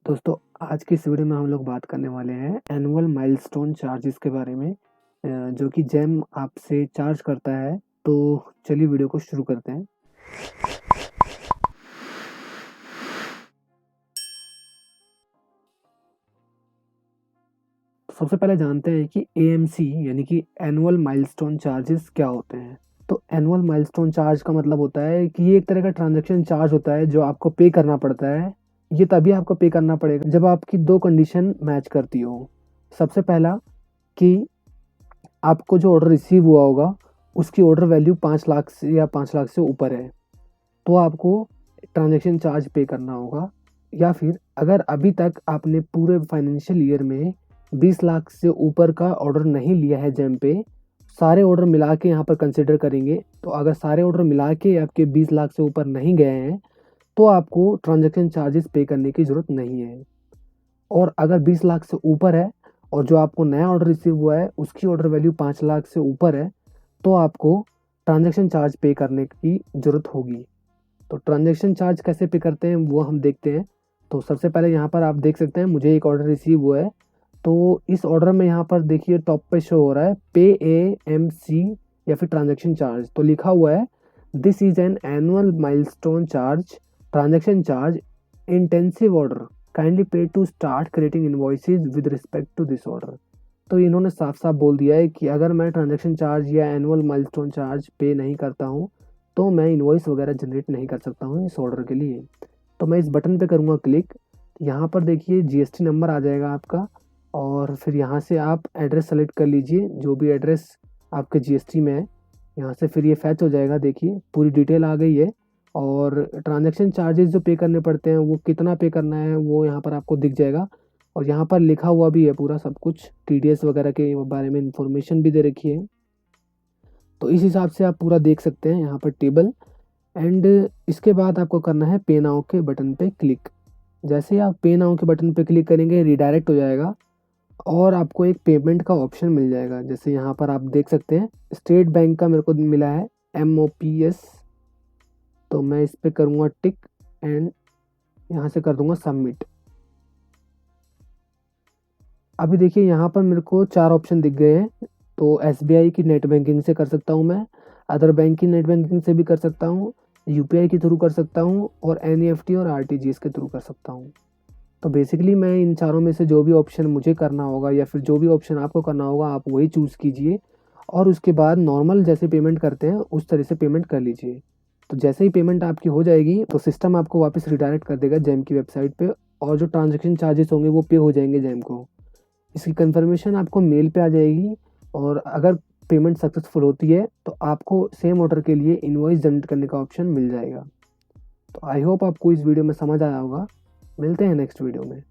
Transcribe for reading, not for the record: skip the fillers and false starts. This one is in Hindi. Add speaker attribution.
Speaker 1: दोस्तों, आज की इस वीडियो में हम लोग बात करने वाले हैं एनुअल माइलस्टोन चार्जेस के बारे में जो कि जेम आपसे चार्ज करता है। तो चलिए वीडियो को शुरू करते हैं। सबसे पहले जानते हैं कि एएमसी यानी कि एनुअल माइलस्टोन चार्जेस क्या होते हैं। तो एनुअल माइलस्टोन चार्ज का मतलब होता है कि ये एक तरह का ट्रांजैक्शन चार्ज होता है जो आपको पे करना पड़ता है। ये तभी आपको पे करना पड़ेगा जब आपकी दो कंडीशन मैच करती हो। सबसे पहला कि आपको जो ऑर्डर रिसीव हुआ होगा उसकी ऑर्डर वैल्यू 5 लाख से या 5 लाख से ऊपर है तो आपको ट्रांजैक्शन चार्ज पे करना होगा। या फिर अगर अभी तक आपने पूरे फाइनेंशियल ईयर में 20 लाख से ऊपर का ऑर्डर नहीं लिया है जेम पे, सारे ऑर्डर मिला के यहाँ पर कंसिडर करेंगे तो अगर सारे ऑर्डर मिला के आपके 20 लाख से ऊपर नहीं गए हैं तो आपको ट्रांजैक्शन चार्जेस पे करने की ज़रूरत नहीं है। और अगर 20 लाख से ऊपर है और जो आपको नया ऑर्डर रिसीव हुआ है उसकी ऑर्डर वैल्यू 5 लाख से ऊपर है तो आपको ट्रांजैक्शन चार्ज पे करने की ज़रूरत होगी। तो ट्रांजैक्शन चार्ज कैसे पे करते हैं वो हम देखते हैं। तो सबसे पहले यहाँ पर आप देख सकते हैं मुझे एक ऑर्डर रिसीव हुआ है। तो इस ऑर्डर में यहाँ पर देखिए टॉप पे शो हो रहा है पे एएमसी या फिर ट्रांजैक्शन चार्ज। तो लिखा हुआ है this is an annual milestone charge transaction charge intensive order kindly pay to start creating invoices with respect to this order. तो इन्होंने साफ साफ बोल दिया है कि अगर मैं ट्रांजैक्शन चार्ज या एनुअल माइलस्टोन चार्ज पे नहीं करता हूँ तो मैं इनवॉइस वगैरह जनरेट नहीं कर सकता हूँ इस ऑर्डर के लिए। तो मैं इस बटन पे करूँगा क्लिक। यहाँ पर देखिए जीएसटी नंबर आ जाएगा आपका और फिर यहाँ से आप एड्रेस सेलेक्ट कर लीजिए जो भी एड्रेस आपके जीएसटी में है। यहाँ से फिर ये फैच हो जाएगा। देखिए पूरी डिटेल आ गई है और ट्रांजैक्शन चार्जेस जो पे करने पड़ते हैं वो कितना पे करना है वो यहाँ पर आपको दिख जाएगा। और यहाँ पर लिखा हुआ भी है पूरा सब कुछ, टीडीएस वगैरह के बारे में इंफॉर्मेशन भी दे रखी है। तो इस हिसाब से आप पूरा देख सकते हैं यहाँ पर टेबल। एंड इसके बाद आपको करना है पे नाउ के बटन पे क्लिक। जैसे ही आप पे नाउ के बटन पे क्लिक करेंगे रिडायरेक्ट हो जाएगा और आपको एक पेमेंट का ऑप्शन मिल जाएगा। जैसे यहाँ पर आप देख सकते हैं स्टेट बैंक का मेरे को मिला है MOPS। तो मैं इस पर करूँगा टिक एंड यहाँ से कर दूंगा सबमिट। अभी देखिए यहाँ पर मेरे को 4 ऑप्शन दिख गए हैं। तो SBI की नेट बैंकिंग से कर सकता हूँ, मैं अदर बैंक की नेट बैंकिंग से भी कर सकता हूँ, UPI के थ्रू कर सकता हूँ और NEFT और RTGS के थ्रू कर सकता हूँ। तो बेसिकली मैं इन चारों में से जो भी ऑप्शन मुझे करना होगा या फिर जो भी ऑप्शन आपको करना होगा आप वही चूज़ कीजिए और उसके बाद नॉर्मल जैसे पेमेंट करते हैं उस तरह से पेमेंट कर लीजिए। तो जैसे ही पेमेंट आपकी हो जाएगी तो सिस्टम आपको वापस रिडायरेक्ट कर देगा जेम की वेबसाइट पे और जो ट्रांजैक्शन चार्जेस होंगे वो पे हो जाएंगे जेम को। इसकी कंफर्मेशन आपको मेल पे आ जाएगी और अगर पेमेंट सक्सेसफुल होती है तो आपको सेम ऑर्डर के लिए इनवॉइस जनरेट करने का ऑप्शन मिल जाएगा। तो आई होप आपको इस वीडियो में समझ आया होगा। मिलते हैं नेक्स्ट वीडियो में।